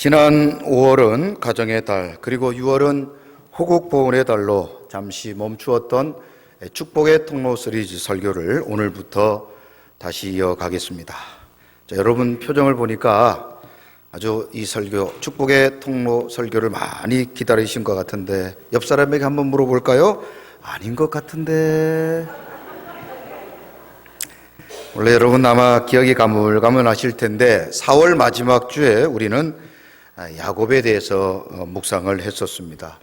지난 5월은 가정의 달, 그리고 6월은 호국보훈의 달로 잠시 멈추었던 축복의 통로 시리즈 설교를 오늘부터 다시 이어가겠습니다. 자, 여러분 표정을 보니까 아주 이 설교, 축복의 통로 설교를 많이 기다리신 것 같은데 옆 사람에게 한번 물어볼까요? 아닌 것 같은데. 원래 여러분 아마 기억이 가물가물하실 텐데 4월 마지막 주에 우리는 야곱에 대해서 묵상을 했었습니다.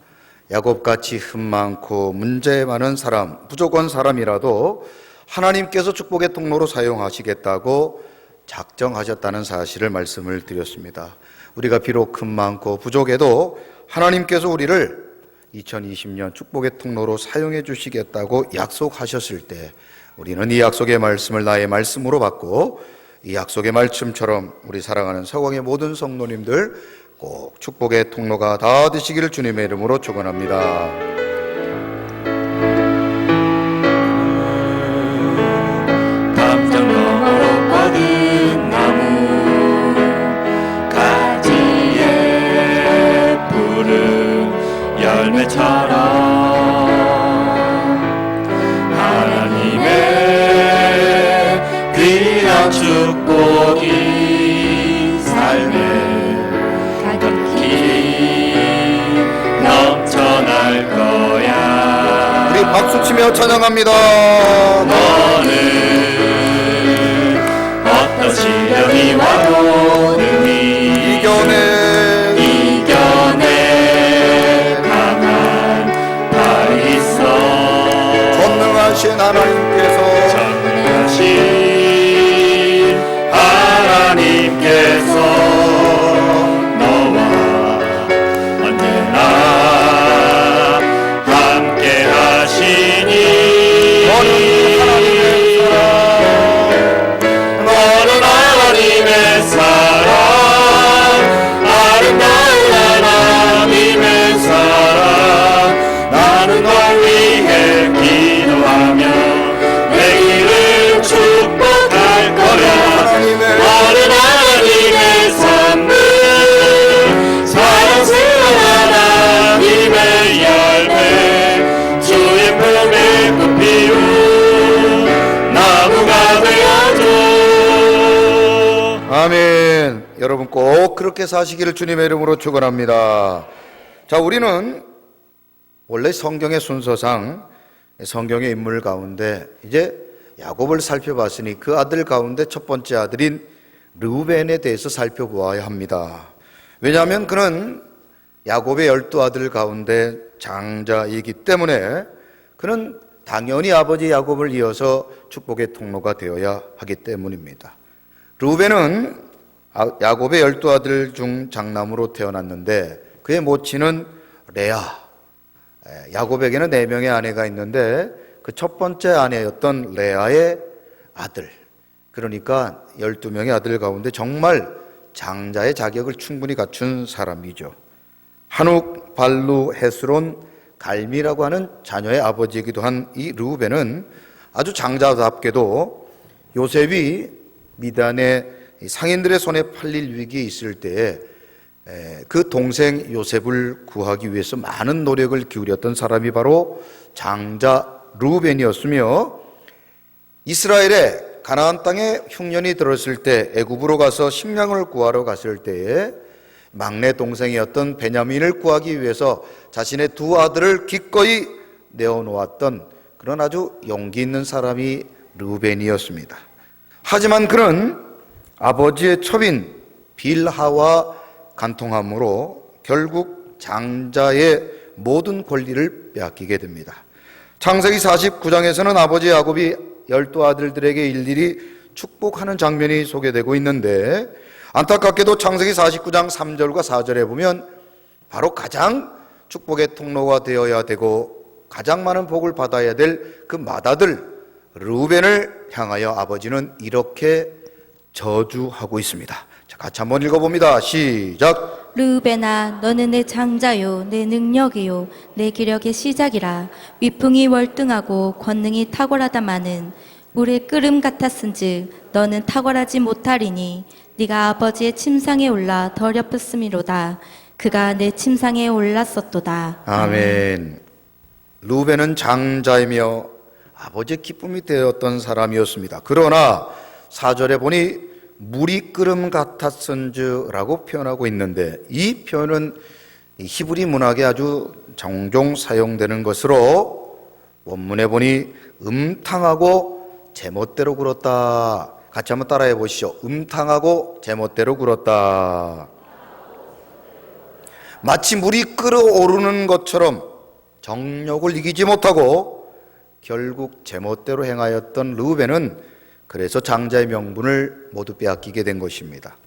야곱같이 흠 많고 문제 많은 사람, 부족한 사람이라도 하나님께서 축복의 통로로 사용하시겠다고 작정하셨다는 사실을 말씀을 드렸습니다. 우리가 비록 흠 많고 부족해도 하나님께서 우리를 2020년 축복의 통로로 사용해 주시겠다고 약속하셨을 때 우리는 이 약속의 말씀을 나의 말씀으로 받고 이 약속의 말씀처럼 우리 사랑하는 서광의 모든 성도님들 꼭 축복의 통로가 다 되시기를 주님의 이름으로 축원합니다. 담장 너머로 뻗은 나무 가지에 푸른 열매처럼 하나님의 귀한 축복이 삶에 가득히 넘쳐날 거야. 우리 박수치며 찬양합니다. 너는 어떤 시련이 와도 능히 이겨내 강한 발이 있어. 전능하신 하나님께서 너와 언제나 함께 하시니 너는 하나님의 사랑, 아름다운 하나님의 사랑. 나는 널 위해 기도하며 내 길을 축복할 거야. 너는 하나님의 선물, 사랑스러운 하나님의 열매, 주의 품에 꽃 피운 나무가 되어줘. 아멘. 여러분 꼭 그렇게 사시기를 주님의 이름으로 축원합니다. 자, 우리는 원래 성경의 순서상 성경의 인물 가운데 이제 야곱을 살펴봤으니 그 아들 가운데 첫 번째 아들인 르우벤에 대해서 살펴보아야 합니다. 왜냐하면 그는 야곱의 12아들 가운데 장자이기 때문에 그는 당연히 아버지 야곱을 이어서 축복의 통로가 되어야 하기 때문입니다. 르우벤은 야곱의 12아들 중 장남으로 태어났는데 그의 모친은 레아. 야곱에게는 4명의 아내가 있는데 그 첫 번째 아내였던 레아의 아들, 그러니까 12명의 아들 가운데 정말 장자의 자격을 충분히 갖춘 사람이죠. 한욱, 발루, 헤스론, 갈미라고 하는 자녀의 아버지이기도 한 이 르우벤은 아주 장자답게도 요셉이 미단의 상인들의 손에 팔릴 위기에 있을 때에 그 동생 요셉을 구하기 위해서 많은 노력을 기울였던 사람이 바로 장자 르우벤이었으며, 이스라엘의 가나안 땅에 흉년이 들었을 때 애굽으로 가서 식량을 구하러 갔을 때에 막내 동생이었던 베냐민을 구하기 위해서 자신의 2 아들을 기꺼이 내어놓았던 그런 아주 용기 있는 사람이 르우벤이었습니다. 하지만 그는 아버지의 첩인 빌하와 간통함으로 결국 장자의 모든 권리를 빼앗기게 됩니다. 창세기 49장에서는 아버지 야곱이 12아들들에게 일일이 축복하는 장면이 소개되고 있는데, 안타깝게도 창세기 49장 3절과 4절에 보면 바로 가장 축복의 통로가 되어야 되고 가장 많은 복을 받아야 될 그 맏아들 르우벤을 향하여 아버지는 이렇게 저주하고 있습니다. 자, 같이 한번 읽어봅니다. 시작. 르우벤아, 너는 내 장자요, 내 능력이요, 내 기력의 시작이라. 위풍이 월등하고 권능이 탁월하다마는 물의 끓음 같았은즉 너는 탁월하지 못하리니 네가 아버지의 침상에 올라 더럽혔음이로다. 그가 내 침상에 올랐었도다. 아멘. 루벤은 장자이며 아버지의 기쁨이 되었던 사람이었습니다. 그러나 4절에 보니 물이 끓음 같았은즈라고 표현하고 있는데, 이 표현은 히브리 문학에 아주 종종 사용되는 것으로 원문에 보니 음탕하고 제멋대로 굴었다. 같이 한번 따라해 보시죠. 음탕하고 제멋대로 굴었다. 마치 물이 끓어오르는 것처럼 정욕을 이기지 못하고 결국 제멋대로 행하였던 르우벤은 그래서 장자의 명분을 모두 빼앗기게 된 것입니다.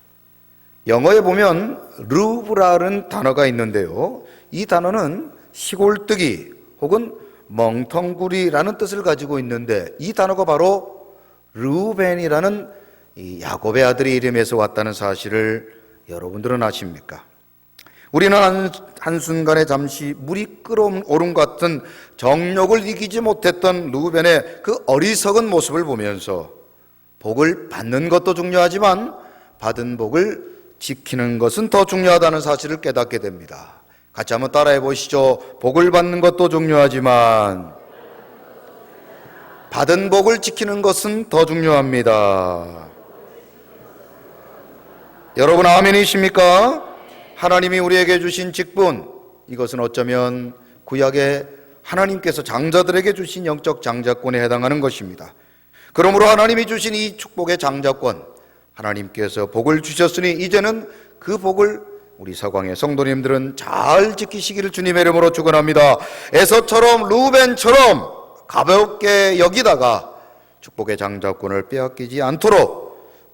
영어에 보면 르브라는 단어가 있는데요, 이 단어는 시골뜨기 혹은 멍텅구리라는 뜻을 가지고 있는데, 이 단어가 바로 르우벤이라는 이 야곱의 아들의 이름에서 왔다는 사실을 여러분들은 아십니까? 우리는 한순간에 잠시 물이 끓어오른 것 같은 정욕을 이기지 못했던 르우벤의 그 어리석은 모습을 보면서 복을 받는 것도 중요하지만 받은 복을 지키는 것은 더 중요하다는 사실을 깨닫게 됩니다. 같이 한번 따라해 보시죠. 복을 받는 것도 중요하지만 받은 복을 지키는 것은 더 중요합니다. 여러분 아멘이십니까? 하나님이 우리에게 주신 직분, 이것은 어쩌면 구약의 하나님께서 장자들에게 주신 영적 장자권에 해당하는 것입니다. 그러므로 하나님이 주신 이 축복의 장자권, 하나님께서 복을 주셨으니 이제는 그 복을 우리 서광의 성도님들은 잘 지키시기를 주님의 이름으로 축원합니다. 에서처럼 루벤처럼 가볍게 여기다가 축복의 장자권을 빼앗기지 않도록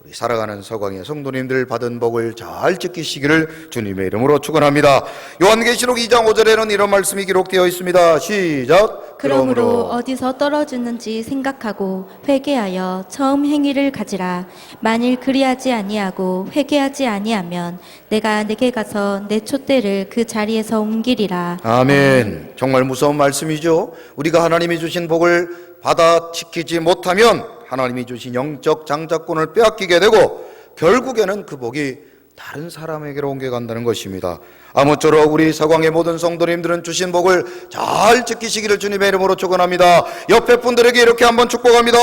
우리 살아가는 서광의 성도님들 받은 복을 잘 지키시기를 주님의 이름으로 축원합니다. 요한계시록 2장 5절에는 이런 말씀이 기록되어 있습니다. 시작. 그러므로 어디서 떨어졌는지 생각하고 회개하여 처음 행위를 가지라. 만일 그리하지 아니하고 회개하지 아니하면 내가 내게 가서 내 촛대를 그 자리에서 옮기리라. 아멘. 정말 무서운 말씀이죠. 우리가 하나님이 주신 복을 받아 지키지 못하면 하나님이 주신 영적 장자권을 빼앗기게 되고 결국에는 그 복이 다른 사람에게로 옮겨간다는 것입니다. 아무쪼록 우리 서광의 모든 성도님들은 주신 복을 잘 지키시기를 주님의 이름으로 축원합니다. 옆에 분들에게 이렇게 한번 축복합니다.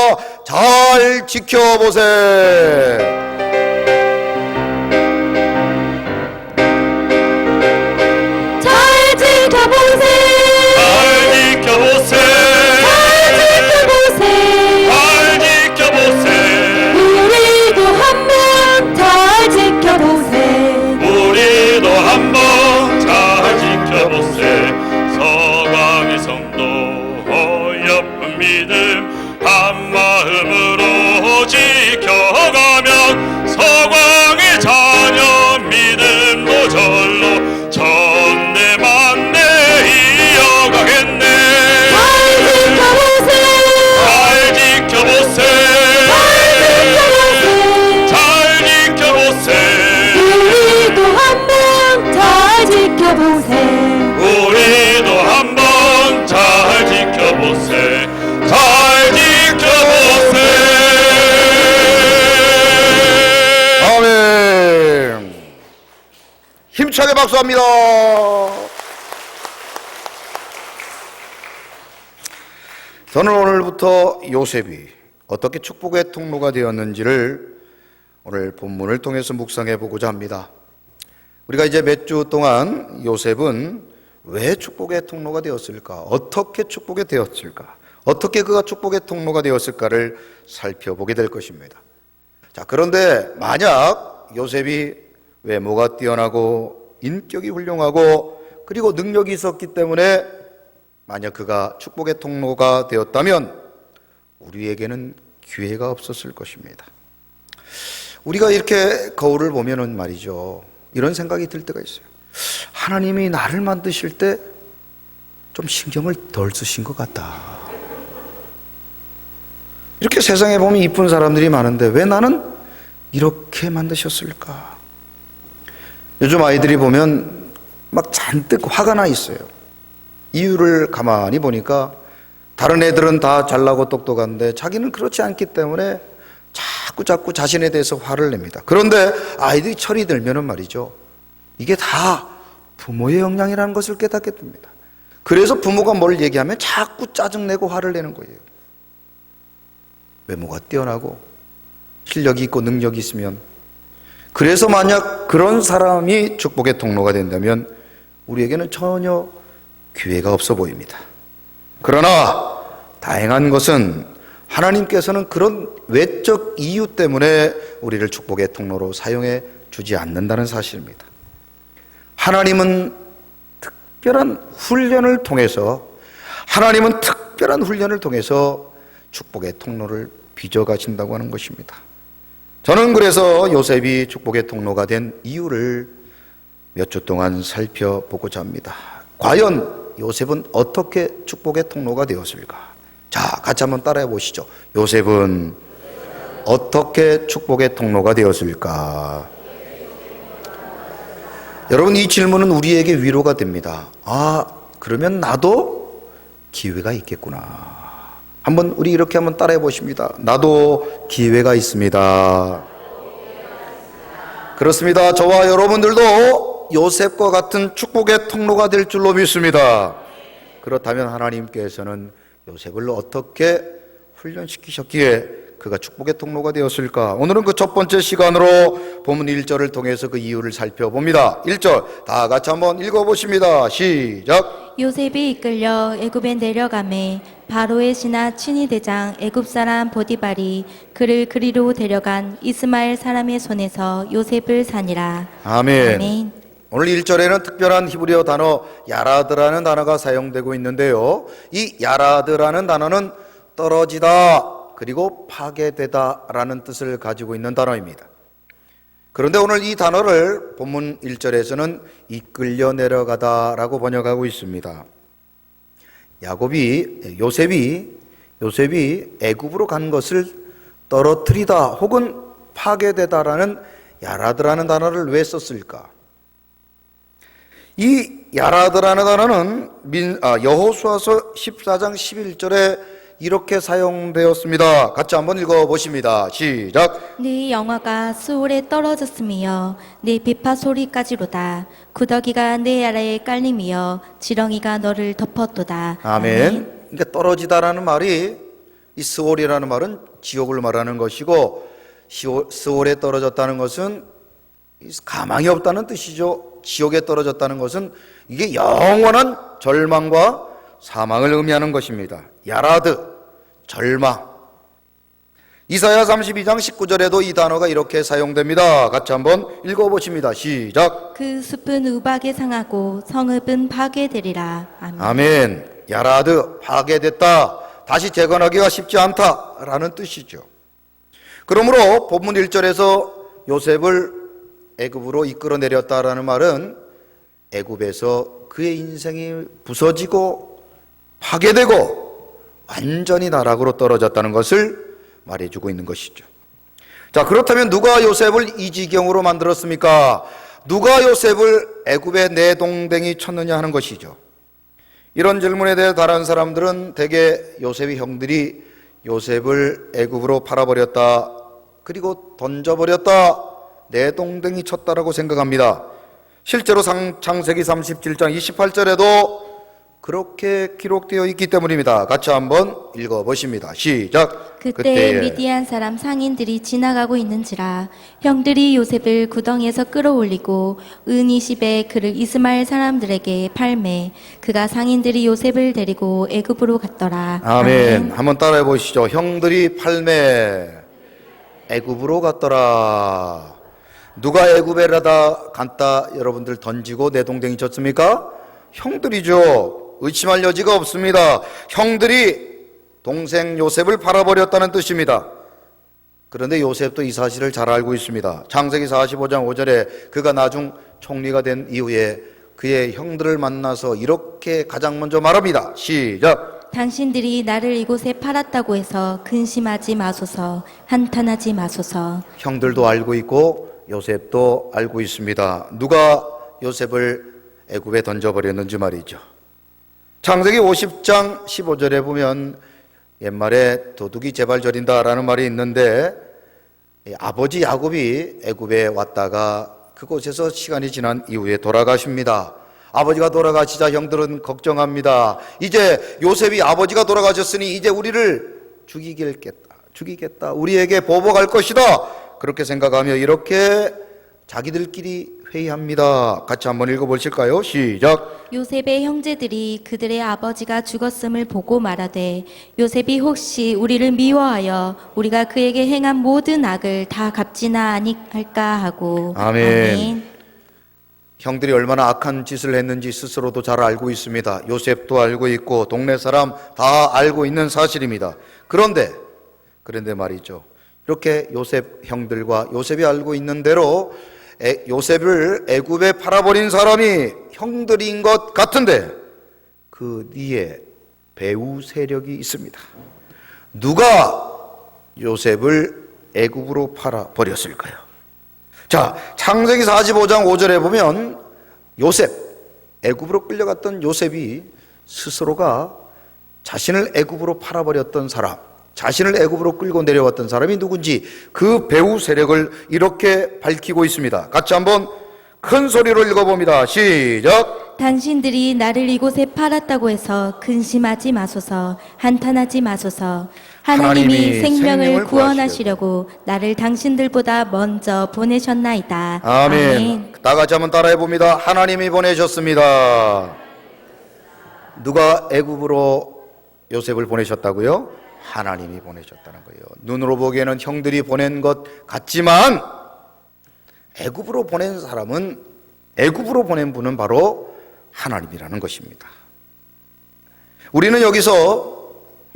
잘 지켜보세. 잘 지켜보세. 잘 지켜보세. 잘 지켜보세. 잘 지켜보세. 우리도 한번 잘 지켜보세. 우리도 한번 잘 지켜보세. 서광의 성도 어여쁜 믿음 한 마음으로 지켜가면 서광의 자녀 믿음도 절로 천대 만대 이어가겠네. 잘 지켜보세. 잘 지켜보세. 우리도 한번 잘 지켜보세. 우리도 한번 잘 지켜보세. 잘 지켜보세. 아멘. 힘차게 박수합니다. 저는 오늘부터 요셉이 어떻게 축복의 통로가 되었는지를 오늘 본문을 통해서 묵상해 보고자 합니다. 우리가 이제 몇 주 동안 요셉은 왜 축복의 통로가 되었을까? 어떻게 축복이 되었을까? 어떻게 그가 축복의 통로가 되었을까를 살펴보게 될 것입니다. 자, 그런데 만약 요셉이 외모가 뛰어나고 인격이 훌륭하고 그리고 능력이 있었기 때문에 만약 그가 축복의 통로가 되었다면 우리에게는 기회가 없었을 것입니다. 우리가 이렇게 거울을 보면은 말이죠, 이런 생각이 들 때가 있어요. 하나님이 나를 만드실 때 좀 신경을 덜 쓰신 것 같다. 이렇게 세상에 보면 이쁜 사람들이 많은데 왜 나는 이렇게 만드셨을까? 요즘 아이들이 보면 막 잔뜩 화가 나 있어요. 이유를 가만히 보니까 다른 애들은 다 잘나고 똑똑한데 자기는 그렇지 않기 때문에 자꾸 자신에 대해서 화를 냅니다. 그런데 아이들이 철이 들면은 말이죠, 이게 다 부모의 영향이라는 것을 깨닫게 됩니다. 그래서 부모가 뭘 얘기하면 자꾸 짜증내고 화를 내는 거예요. 외모가 뛰어나고 실력이 있고 능력이 있으면. 그래서 만약 그런 사람이 축복의 통로가 된다면 우리에게는 전혀 기회가 없어 보입니다. 그러나 다행한 것은 하나님께서는 그런 외적 이유 때문에 우리를 축복의 통로로 사용해 주지 않는다는 사실입니다. 하나님은 특별한 훈련을 통해서 축복의 통로를 빚어가신다고 하는 것입니다. 저는 그래서 요셉이 축복의 통로가 된 이유를 몇 주 동안 살펴보고자 합니다. 과연 요셉은 어떻게 축복의 통로가 되었을까? 자, 같이 한번 따라해 보시죠. 요셉은 어떻게 축복의 통로가 되었을까? 여러분, 이 질문은 우리에게 위로가 됩니다. 아, 그러면 나도 기회가 있겠구나. 우리 이렇게 한번 따라해 보십니다. 나도 기회가 있습니다. 그렇습니다. 저와 여러분들도 요셉과 같은 축복의 통로가 될 줄로 믿습니다. 그렇다면 하나님께서는 요셉을 어떻게 훈련시키셨기에 그가 축복의 통로가 되었을까? 오늘은 그 첫 번째 시간으로 본문 1절을 통해서 그 이유를 살펴봅니다. 1절 다 같이 한번 읽어보십니다. 시작. 요셉이 이끌려 애굽에 내려가매 바로의 신하 친위 대장 애굽 사람 보디발이 그를 그리로 데려간 이스마엘 사람의 손에서 요셉을 산이라. 아멘. 아멘. 오늘 1절에는 특별한 히브리어 단어 야라드라는 단어가 사용되고 있는데요. 이 야라드라는 단어는 떨어지다 그리고 파괴되다라는 뜻을 가지고 있는 단어입니다. 그런데 오늘 이 단어를 본문 1절에서는 이끌려 내려가다라고 번역하고 있습니다. 요셉이 애굽으로 간 것을 떨어뜨리다 혹은 파괴되다라는 야라드라는 단어를 왜 썼을까? 이 야라드라는 단어는 여호수아서 14장 11절에 이렇게 사용되었습니다. 같이 한번 읽어보십니다. 시작. 네 영화가 수월에 떨어졌으며 네 비파 소리까지로다. 구더기가 내 아래에 깔림이여 지렁이가 너를 덮었도다. 아멘. 그러니까 떨어지다라는 말이, 이 스월이라는 말은 지옥을 말하는 것이고, 스월에 떨어졌다는 것은 가망이 없다는 뜻이죠. 지옥에 떨어졌다는 것은 이게 영원한 절망과 사망을 의미하는 것입니다. 야라드, 절망. 이사야 32장 19절에도 이 단어가 이렇게 사용됩니다. 같이 한번 읽어보십니다. 시작. 그 숲은 우박에 상하고 성읍은 파괴되리라. 아멘. 아멘. 야라드, 파괴됐다, 다시 재건하기가 쉽지 않다라는 뜻이죠. 그러므로 본문 1절에서 요셉을 애굽으로 이끌어내렸다라는 말은 애굽에서 그의 인생이 부서지고 파괴되고 완전히 나락으로 떨어졌다는 것을 말해주고 있는 것이죠. 자, 그렇다면 누가 요셉을 이 지경으로 만들었습니까? 누가 요셉을 애굽에 내동댕이 쳤느냐 하는 것이죠. 이런 질문에 대해 다른 사람들은 대개 요셉의 형들이 요셉을 애굽으로 팔아버렸다, 그리고 던져버렸다, 내동댕이 쳤다라고 생각합니다. 실제로 창세기 37장 28절에도 그렇게 기록되어 있기 때문입니다. 같이 한번 읽어보십니다. 시작. 그때 미디안 사람 상인들이 지나가고 있는지라 형들이 요셉을 구덩이에서 끌어올리고 은 20에 그를 이스마엘 사람들에게 팔매 그가 상인들이 요셉을 데리고 애굽으로 갔더라. 아멘. 한번 따라해 보시죠. 형들이 팔매 애굽으로 갔더라. 누가 애굽에 갔다 여러분들 던지고 내동댕이 쳤습니까? 형들이죠. 의심할 여지가 없습니다. 형들이 동생 요셉을 팔아버렸다는 뜻입니다. 그런데 요셉도 이 사실을 잘 알고 있습니다. 창세기 45장 5절에 그가 나중 총리가 된 이후에 그의 형들을 만나서 이렇게 가장 먼저 말합니다. 시작. 당신들이 나를 이곳에 팔았다고 해서 근심하지 마소서, 한탄하지 마소서. 형들도 알고 있고 요셉도 알고 있습니다. 누가 요셉을 애굽에 던져버렸는지 말이죠. 창세기 50장 15절에 보면 옛말에 도둑이 제발 저린다라는 말이 있는데 아버지 야곱이 애굽에 왔다가 그곳에서 시간이 지난 이후에 돌아가십니다. 아버지가 돌아가시자 형들은 걱정합니다. 이제 요셉이 아버지가 돌아가셨으니 이제 우리를 죽이겠다. 우리에게 보복할 것이다. 그렇게 생각하며 이렇게 자기들끼리 회의합니다. 같이 한번 읽어보실까요? 시작. 요셉의 형제들이 그들의 아버지가 죽었음을 보고 말하되 요셉이 혹시 우리를 미워하여 우리가 그에게 행한 모든 악을 다 갚지나 아니할까 하고. 아멘. 형들이 얼마나 악한 짓을 했는지 스스로도 잘 알고 있습니다. 요셉도 알고 있고 동네 사람 다 알고 있는 사실입니다. 그런데 말이죠. 이렇게 요셉 형들과 요셉이 알고 있는 대로 요셉을 애굽에 팔아버린 사람이 형들인 것 같은데 그 뒤에 배후 세력이 있습니다. 누가 요셉을 애굽으로 팔아버렸을까요? 자, 창세기 45장 5절에 보면 요셉, 애굽으로 끌려갔던 요셉이 스스로가 자신을 애굽으로 팔아버렸던 사람, 자신을 애굽으로 끌고 내려왔던 사람이 누군지 그 배후 세력을 이렇게 밝히고 있습니다. 같이 한번 큰 소리로 읽어봅니다. 시작. 당신들이 나를 이곳에 팔았다고 해서 근심하지 마소서, 한탄하지 마소서. 하나님이 생명을 구원하시려고 나를 당신들보다 먼저 보내셨나이다. 아멘. 다 같이 한번 따라해 봅니다. 하나님이 보내셨습니다. 누가 애굽으로 요셉을 보내셨다고요? 하나님이 보내셨다는 거예요. 눈으로 보기에는 형들이 보낸 것 같지만 애굽으로 보낸 사람은, 애굽으로 보낸 분은 바로 하나님이라는 것입니다. 우리는 여기서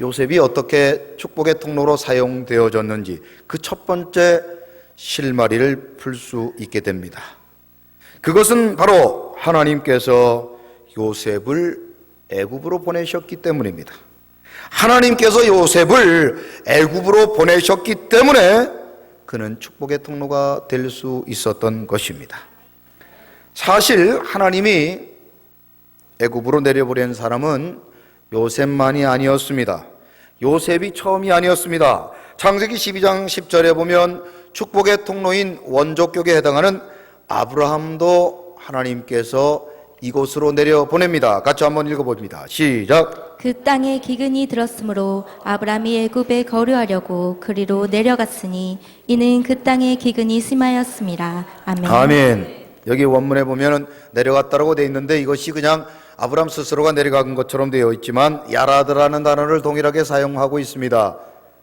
요셉이 어떻게 축복의 통로로 사용되어졌는지 그 첫 번째 실마리를 풀 수 있게 됩니다. 그것은 바로 하나님께서 요셉을 애굽으로 보내셨기 때문입니다. 하나님께서 요셉을 애굽으로 보내셨기 때문에 그는 축복의 통로가 될 수 있었던 것입니다. 사실 하나님이 애굽으로 내려보낸 사람은 요셉만이 아니었습니다. 요셉이 처음이 아니었습니다. 창세기 12장 10절에 보면 축복의 통로인 원족격에 해당하는 아브라함도 하나님께서 이곳으로 내려보냅니다. 같이 한번 읽어봅니다. 시작. 그 땅에 기근이 들었으므로 아브라함이 애굽에 거류하려고 그리로 내려갔으니 이는 그 땅에 기근이 심하였습니다. 아멘. 아멘. 여기 원문에 보면은 내려갔다라고 되어 있는데 이것이 그냥 아브라함 스스로가 내려간 것처럼 되어 있지만 야라드라는 단어를 동일하게 사용하고 있습니다.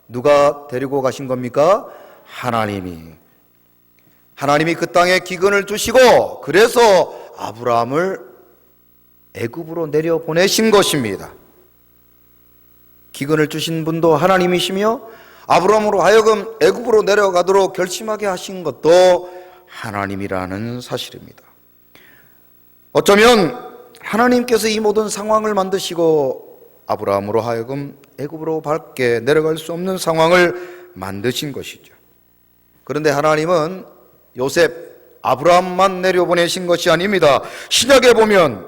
누가 데리고 가신 겁니까? 하나님이 그 땅에 기근을 주시고 그래서 아브라함을 애굽으로 내려보내신 것입니다. 기근을 주신 분도 하나님이시며 아브라함으로 하여금 애굽으로 내려가도록 결심하게 하신 것도 하나님이라는 사실입니다. 어쩌면 하나님께서 이 모든 상황을 만드시고 아브라함으로 하여금 애굽으로 밝게 내려갈 수 없는 상황을 만드신 것이죠. 그런데 하나님은 요셉, 아브라함만 내려보내신 것이 아닙니다. 신약에 보면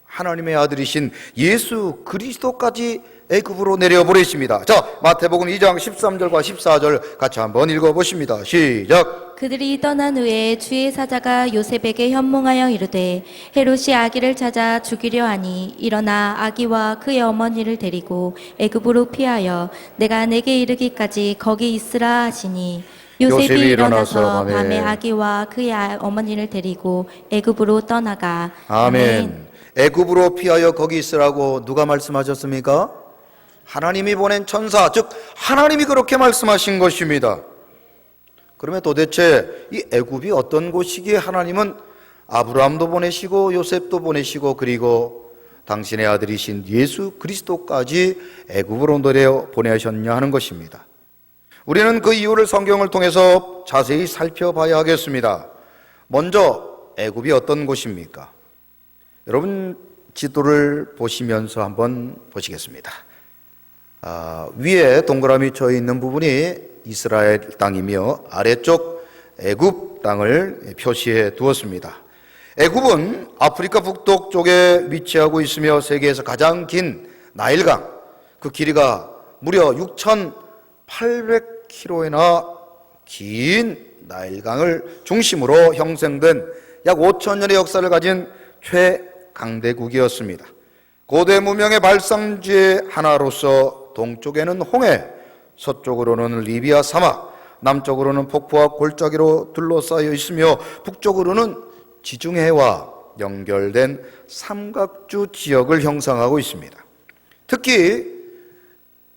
하나님의 아들이신 예수 그리스도까지 애굽으로 내려보내십니다. 자, 마태복음 2장 13절과 14절 같이 한번 읽어보십니다. 시작. 그들이 떠난 후에 주의 사자가 요셉에게 현몽하여 이르되 헤롯이 아기를 찾아 죽이려 하니 일어나 아기와 그의 어머니를 데리고 애굽으로 피하여 내가 내게 이르기까지 거기 있으라 하시니 요셉이 일어나서 밤에 아기와 그의 어머니를 데리고 애굽으로 떠나가. 아멘. 애굽으로 피하여 거기 있으라고 누가 말씀하셨습니까? 하나님이 보낸 천사, 즉 하나님이 그렇게 말씀하신 것입니다. 그러면 도대체 이 애굽이 어떤 곳이기에 하나님은 아브라함도 보내시고 요셉도 보내시고 그리고 당신의 아들이신 예수 그리스도까지 애굽으로 내려 보내셨냐 하는 것입니다. 우리는 그 이유를 성경을 통해서 자세히 살펴봐야 하겠습니다. 먼저 애굽이 어떤 곳입니까? 여러분 지도를 보시면서 한번 보시겠습니다. 위에 동그라미 쳐 있는 부분이 이스라엘 땅이며 아래쪽 애굽 땅을 표시해 두었습니다. 애굽은 아프리카 북독 쪽에 위치하고 있으며 세계에서 가장 긴 나일강, 그 길이가 무려 6,800km나 긴 나일강을 중심으로 형성된 약 5,000년의 역사를 가진 최강대국이었습니다. 고대 문명의 발상지의 하나로서 동쪽에는 홍해, 서쪽으로는 리비아 사막, 남쪽으로는 폭포와 골짜기로 둘러싸여 있으며 북쪽으로는 지중해와 연결된 삼각주 지역을 형성하고 있습니다. 특히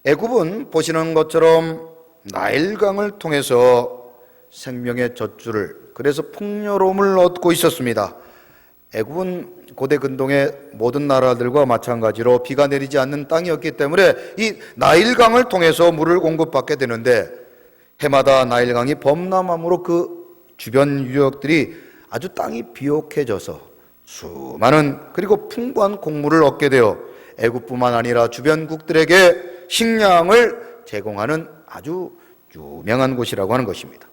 애굽은 보시는 것처럼 나일강을 통해서 생명의 젖줄을, 그래서 풍요로움을 얻고 있었습니다. 애굽은 고대 근동의 모든 나라들과 마찬가지로 비가 내리지 않는 땅이었기 때문에 이 나일강을 통해서 물을 공급받게 되는데, 해마다 나일강이 범람함으로 그 주변 유역들이 아주 땅이 비옥해져서 수많은 그리고 풍부한 곡물을 얻게 되어 애굽뿐만 아니라 주변국들에게 식량을 제공하는 아주 유명한 곳이라고 하는 것입니다.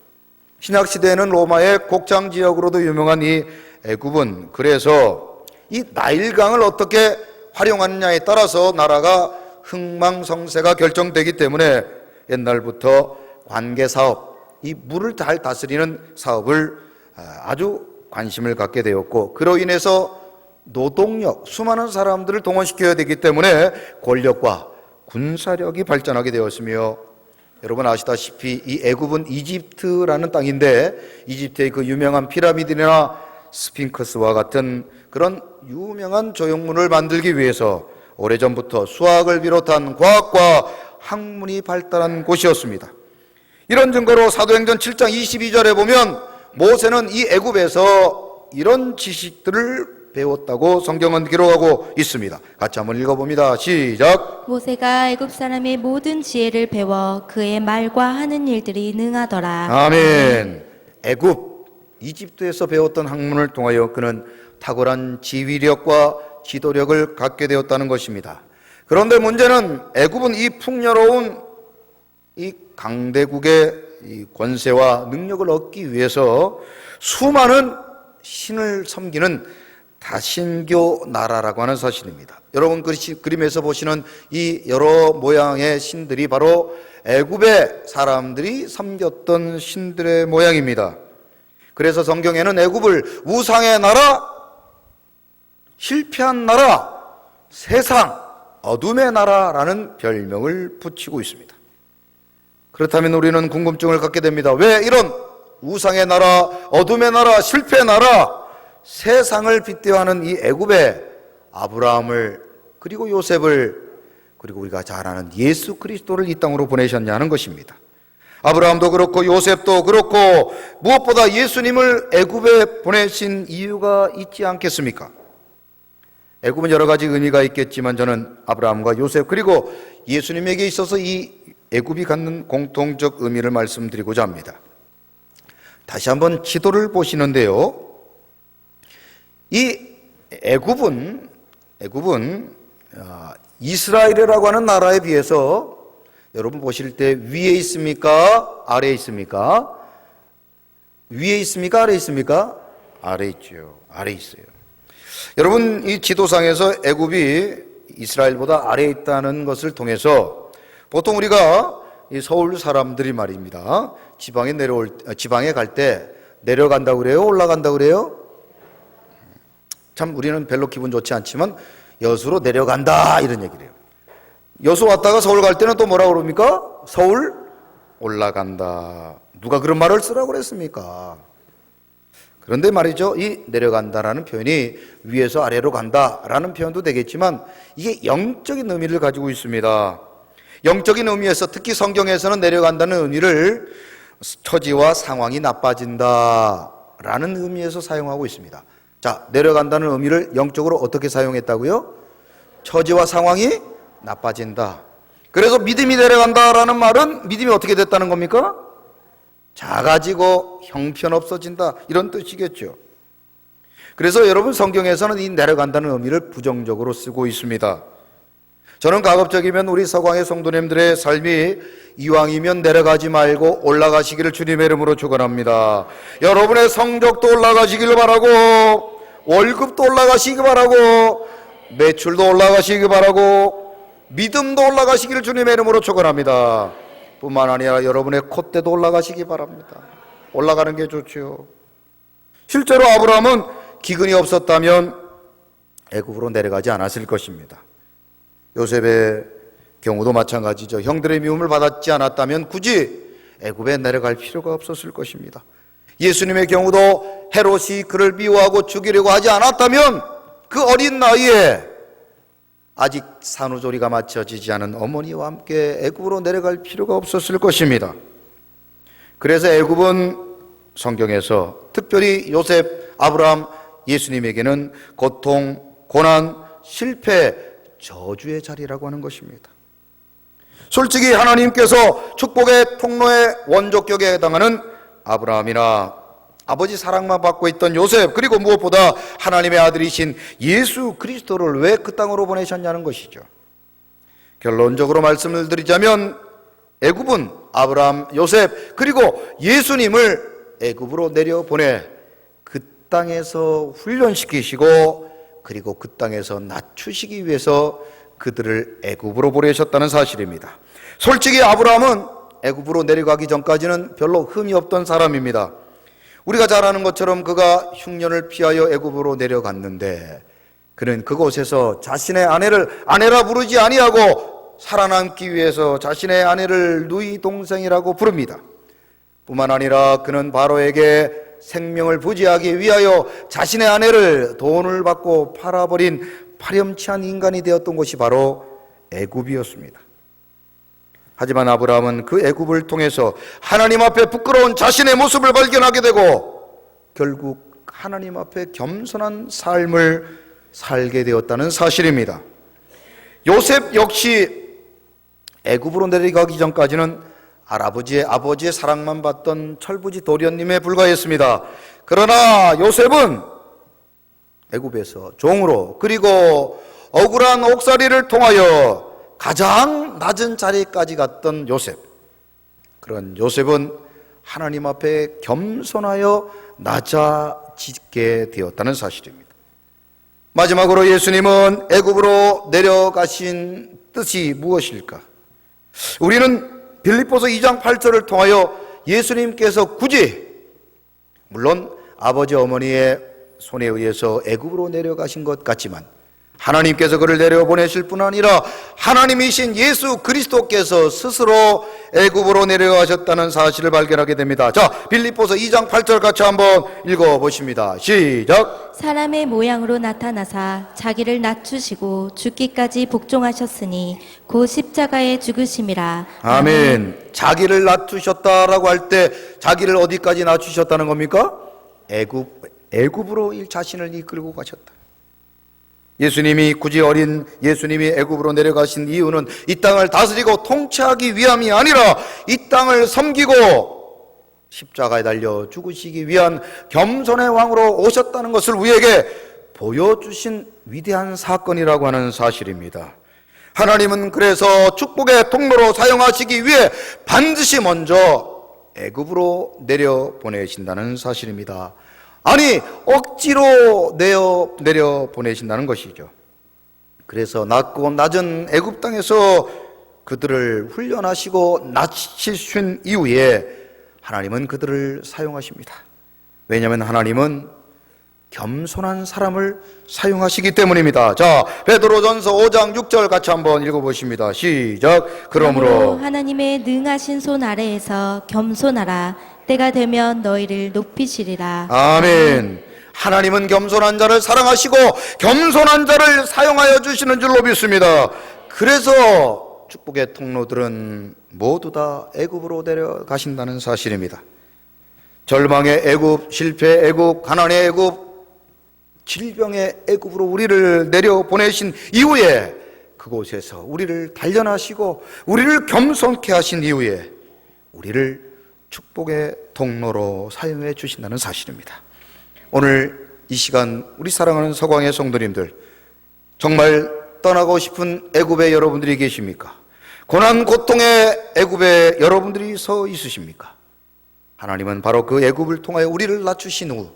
신약시대에는 로마의 곡장 지역으로도 유명한 이 애굽은 그래서 이 나일강을 어떻게 활용하느냐에 따라서 나라가 흥망성쇠가 결정되기 때문에 옛날부터 관계사업, 이 물을 잘 다스리는 사업을 아주 관심을 갖게 되었고, 그로 인해서 노동력, 수많은 사람들을 동원시켜야 되기 때문에 권력과 군사력이 발전하게 되었으며, 여러분 아시다시피 이 애굽은 이집트라는 땅인데 이집트의 그 유명한 피라미드나 스핑크스와 같은 그런 유명한 조형물을 만들기 위해서 오래전부터 수학을 비롯한 과학과 학문이 발달한 곳이었습니다. 이런 증거로 사도행전 7장 22절에 보면 모세는 이 애굽에서 이런 지식들을 배웠다고 성경은 기록하고 있습니다. 같이 한번 읽어봅니다. 시작. 모세가 애굽 사람의 모든 지혜를 배워 그의 말과 하는 일들이 능하더라. 아멘. 애굽, 이집트에서 배웠던 학문을 통하여 그는 탁월한 지휘력과 지도력을 갖게 되었다는 것입니다. 그런데 문제는 애굽은 이 풍요로운 이 강대국의 이 권세와 능력을 얻기 위해서 수많은 신을 섬기는 다신교 나라라고 하는 사실입니다. 여러분 그림에서 보시는 이 여러 모양의 신들이 바로 애굽의 사람들이 섬겼던 신들의 모양입니다. 그래서 성경에는 애굽을 우상의 나라, 실패한 나라, 세상, 어둠의 나라라는 별명을 붙이고 있습니다. 그렇다면 우리는 궁금증을 갖게 됩니다. 왜 이런 우상의 나라, 어둠의 나라, 실패의 나라, 세상을 빗대어하는 이 애굽에 아브라함을, 그리고 요셉을, 그리고 우리가 잘 아는 예수 그리스도를 이 땅으로 보내셨냐는 것입니다. 아브라함도 그렇고 요셉도 그렇고 무엇보다 예수님을 애굽에 보내신 이유가 있지 않겠습니까? 애굽은 여러 가지 의미가 있겠지만 저는 아브라함과 요셉 그리고 예수님에게 있어서 이 애굽이 갖는 공통적 의미를 말씀드리고자 합니다. 다시 한번 지도를 보시는데요, 이 애굽은 이스라엘이라고 하는 나라에 비해서 여러분 보실 때 위에 있습니까? 아래에 있습니까? 위에 있습니까? 아래에 있습니까? 아래에 있죠. 아래에 있어요. 여러분 이 지도상에서 애굽이 이스라엘보다 아래에 있다는 것을 통해서 보통 우리가 이 서울 사람들이 말입니다. 지방에 갈 때 내려간다고 그래요? 올라간다고 그래요? 참 우리는 별로 기분 좋지 않지만 여수로 내려간다 이런 얘기를 해요. 여수 왔다가 서울 갈 때는 또 뭐라고 그럽니까? 서울 올라간다. 누가 그런 말을 쓰라고 그랬습니까? 그런데 말이죠, 이 내려간다라는 표현이 위에서 아래로 간다라는 표현도 되겠지만 이게 영적인 의미를 가지고 있습니다. 영적인 의미에서 특히 성경에서는 내려간다는 의미를 처지와 상황이 나빠진다라는 의미에서 사용하고 있습니다. 자, 내려간다는 의미를 영적으로 어떻게 사용했다고요? 처지와 상황이 나빠진다. 그래서 믿음이 내려간다라는 말은 믿음이 어떻게 됐다는 겁니까? 작아지고 형편없어진다 이런 뜻이겠죠. 그래서 여러분 성경에서는 이 내려간다는 의미를 부정적으로 쓰고 있습니다. 저는 가급적이면 우리 서광의 성도님들의 삶이 이왕이면 내려가지 말고 올라가시기를 주님의 이름으로 축원합니다. 여러분의 성적도 올라가시기를 바라고, 월급도 올라가시기 바라고, 매출도 올라가시기 바라고, 믿음도 올라가시기를 주님의 이름으로 축원합니다. 뿐만 아니라 여러분의 콧대도 올라가시기 바랍니다. 올라가는 게 좋죠. 실제로 아브라함은 기근이 없었다면 애굽으로 내려가지 않았을 것입니다. 요셉의 경우도 마찬가지죠. 형들의 미움을 받았지 않았다면 굳이 애굽에 내려갈 필요가 없었을 것입니다. 예수님의 경우도 헤롯이 그를 미워하고 죽이려고 하지 않았다면 그 어린 나이에 아직 산후조리가 맞춰지지 않은 어머니와 함께 애굽으로 내려갈 필요가 없었을 것입니다. 그래서 애굽은 성경에서 특별히 요셉, 아브라함, 예수님에게는 고통, 고난, 실패, 저주의 자리라고 하는 것입니다. 솔직히 하나님께서 축복의 통로의 원조격에 해당하는 아브라함이나 아버지 사랑만 받고 있던 요셉, 그리고 무엇보다 하나님의 아들이신 예수 그리스도를 왜 그 땅으로 보내셨냐는 것이죠. 결론적으로 말씀을 드리자면 애굽은 아브라함, 요셉, 그리고 예수님을 애굽으로 내려보내 그 땅에서 훈련시키시고 그리고 그 땅에서 낮추시기 위해서 그들을 애굽으로 보내셨다는 사실입니다. 솔직히 아브라함은 애굽으로 내려가기 전까지는 별로 흠이 없던 사람입니다. 우리가 잘 아는 것처럼 그가 흉년을 피하여 애굽으로 내려갔는데 그는 그곳에서 자신의 아내를 아내라 부르지 아니하고 살아남기 위해서 자신의 아내를 누이 동생이라고 부릅니다. 뿐만 아니라 그는 바로에게 생명을 부지하기 위하여 자신의 아내를 돈을 받고 팔아버린 파렴치한 인간이 되었던 곳이 바로 애굽이었습니다. 하지만 아브라함은 그 애굽을 통해서 하나님 앞에 부끄러운 자신의 모습을 발견하게 되고 결국 하나님 앞에 겸손한 삶을 살게 되었다는 사실입니다. 요셉 역시 애굽으로 내려가기 전까지는 아버지의 사랑만 받던 철부지 도련님에 불과했습니다. 그러나 요셉은 애굽에서 종으로 그리고 억울한 옥살이를 통하여 가장 낮은 자리까지 갔던 요셉, 그런 요셉은 하나님 앞에 겸손하여 낮아지게 되었다는 사실입니다. 마지막으로 예수님은 애굽으로 내려가신 뜻이 무엇일까? 우리는 빌립보서 2장 8절을 통하여 예수님께서 굳이, 물론 아버지 어머니의 손에 의해서 애굽으로 내려가신 것 같지만 하나님께서 그를 내려보내실 뿐 아니라 하나님이신 예수 그리스도께서 스스로 애굽으로 내려가셨다는 사실을 발견하게 됩니다. 자, 빌립보서 2장 8절 같이 한번 읽어보십니다. 시작. 사람의 모양으로 나타나사 자기를 낮추시고 죽기까지 복종하셨으니 곧 십자가에 죽으심이라. 아멘. 자기를 낮추셨다라고 할 때 자기를 어디까지 낮추셨다는 겁니까? 애굽으로 자신을 이끌고 가셨다. 예수님이 굳이 어린 예수님이 애굽으로 내려가신 이유는 이 땅을 다스리고 통치하기 위함이 아니라 이 땅을 섬기고 십자가에 달려 죽으시기 위한 겸손의 왕으로 오셨다는 것을 우리에게 보여주신 위대한 사건이라고 하는 사실입니다. 하나님은 그래서 축복의 통로로 사용하시기 위해 반드시 먼저 애굽으로 내려보내신다는 사실입니다. 아니, 억지로 내려 보내신다는 것이죠. 그래서 낮고 낮은 애굽 땅에서 그들을 훈련하시고 낮추신 이후에 하나님은 그들을 사용하십니다. 왜냐하면 하나님은 겸손한 사람을 사용하시기 때문입니다. 자, 베드로전서 5장 6절 같이 한번 읽어보십니다. 시작. 그러므로 하나님의 능하신 손 아래에서 겸손하라. 때가 되면 너희를 높이시리라. 아멘. 하나님은 겸손한 자를 사랑하시고 겸손한 자를 사용하여 주시는 줄로 믿습니다. 그래서 축복의 통로들은 모두 다 애굽으로 내려가신다는 사실입니다. 절망의 애굽, 실패의 애굽, 가난의 애굽, 질병의 애굽으로 우리를 내려보내신 이후에 그곳에서 우리를 단련하시고 우리를 겸손케 하신 이후에 우리를 축복의 통로로 사용해 주신다는 사실입니다. 오늘 이 시간 우리 사랑하는 서광의 성도님들, 정말 떠나고 싶은 애굽에 여러분들이 계십니까? 고난 고통의 애굽에 여러분들이 서 있으십니까? 하나님은 바로 그 애굽을 통하여 우리를 낮추신 후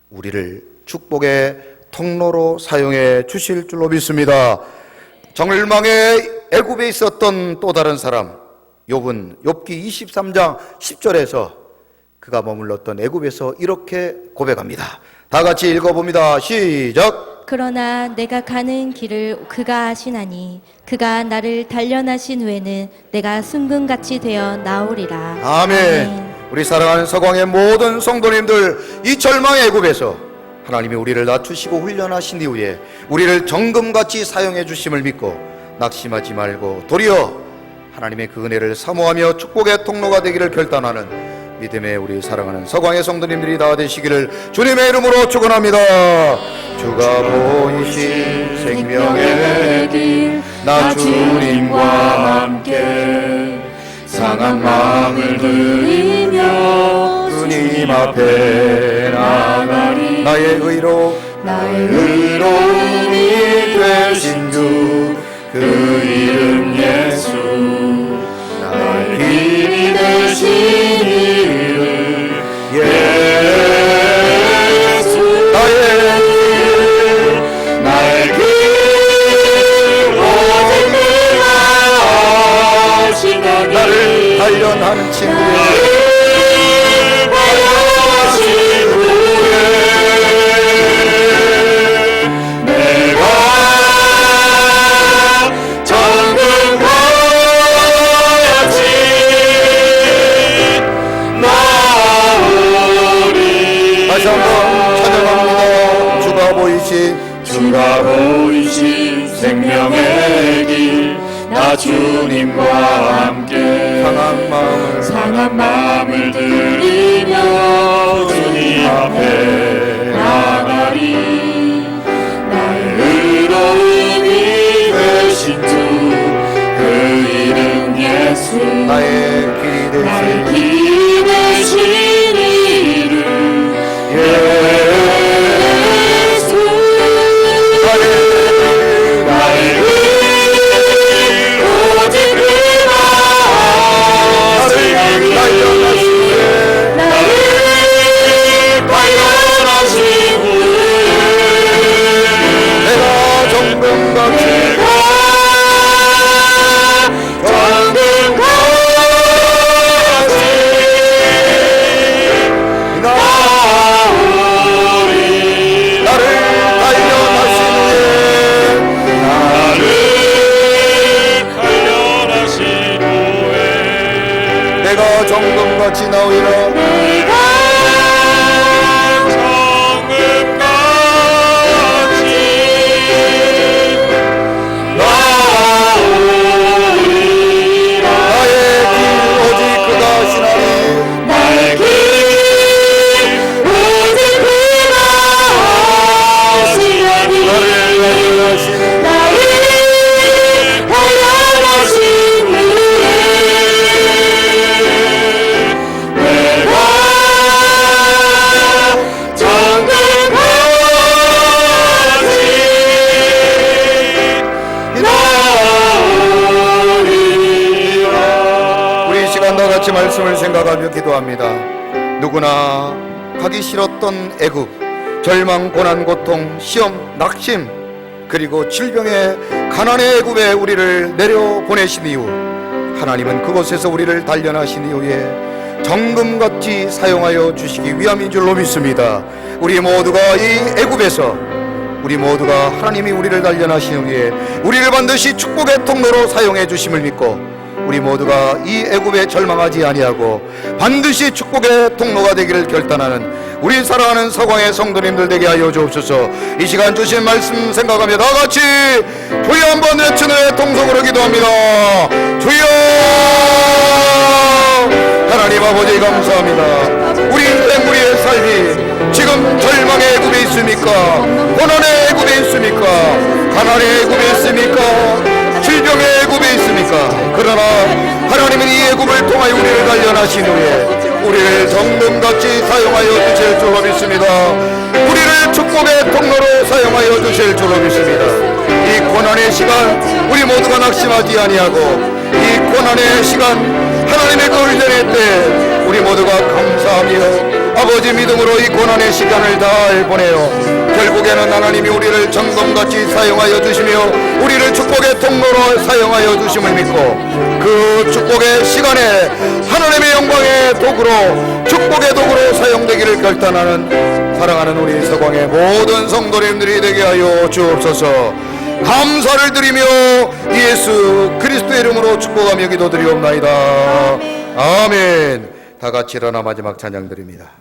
우리를 축복의 통로로 사용해 주실 줄로 믿습니다. 정일망의 애굽에 있었던 또 다른 사람, 욥은 욥기 23장 10절에서 그가 머물렀던 애굽에서 이렇게 고백합니다. 다 같이 읽어봅니다. 시작. 그러나 내가 가는 길을 그가 아시나니 그가 나를 단련하신 후에는 내가 순금같이 되어 나오리라. 아멘. 우리 사랑하는 서광의 모든 성도님들, 이 절망의 애굽에서 하나님이 우리를 낮추시고 훈련하신 이후에 우리를 정금같이 사용해 주심을 믿고 낙심하지 말고 도리어 하나님의 그 은혜를 사모하며 축복의 통로가 되기를 결단하는 믿음의 우리 사랑하는 서광의 성도님들이 다 되시기를 주님의 이름으로 축원합니다. 주가 보이신 생명의 길, 나 주님과 함께 상한 마음을 들이며 주님 앞에 나가리. 나의 의로움이 되신 주, 그 이름 예수. 나의 길이 되신 이름 예수. 나의 길 오직 네가 아시나니. 나를 단련하는 친구의 주가 보이신 생명의 길, 나 주님과 함께 상한 마음을 들이며 주님 앞에 나가리. 나의 의로움이 되신 주, 그 이름 예수. 나의 길이 되신 이름 정금같이 나오리라. 내가 정금같이 나오리라. 나의 길 오직 그가 아시나니. 나의 길 오직 그가 아시나니. 나를 단련하신 말씀을 생각하며 기도합니다. 누구나 가기 싫었던 애굽, 절망, 고난, 고통, 시험, 낙심, 그리고 질병의 가난의 애굽에 우리를 내려보내신 이후 하나님은 그곳에서 우리를 단련하신 이후에 정금같이 사용하여 주시기 위함인 줄로 믿습니다. 우리 모두가 이 애굽에서 우리 모두가 하나님이 우리를 단련하신 후에 우리를 반드시 축복의 통로로 사용해 주심을 믿고 우리 모두가 이 애굽에 절망하지 아니하고 반드시 축복의 통로가 되기를 결단하는 우리 사랑하는 서광의 성도님들 되게 하여 주옵소서. 이 시간 주신 말씀 생각하며 다 같이 주여 한번 외친 후에 통성으로 기도합니다. 주여. 하나님 아버지 감사합니다. 우리 인생 우리의 삶이 지금 절망의 애굽에 있습니까? 고난의 애굽에 있습니까? 가난의 애굽에 있습니까? 질병의 애굽에 있습니까? 그러나 하나님은 이 애굽을 통하여 우리를 단련하신 후에 우리를 정금같이 사용하여 주실 줄로 믿습니다. 우리를 축복의 통로로 사용하여 주실 줄로 믿습니다. 이 고난의 시간 우리 모두가 낙심하지 아니하고 이 고난의 시간 하나님의 그 훈련의 때 우리 모두가 감사하며 아버지 믿음으로 이 고난의 시간을 잘 보내요. 결국에 이제는 하나님이 우리를 점검같이 사용하여 주시며 우리를 축복의 통로로 사용하여 주심을 믿고 그 축복의 시간에 하나님의 영광의 도구로 축복의 도구로 사용되기를 결단하는 사랑하는 우리 서광의 모든 성도님들이 되게 하여 주옵소서. 감사를 드리며 예수 그리스도의 이름으로 축복하며 기도드리옵나이다. 아멘. 다 같이 일어나 마지막 찬양 드립니다.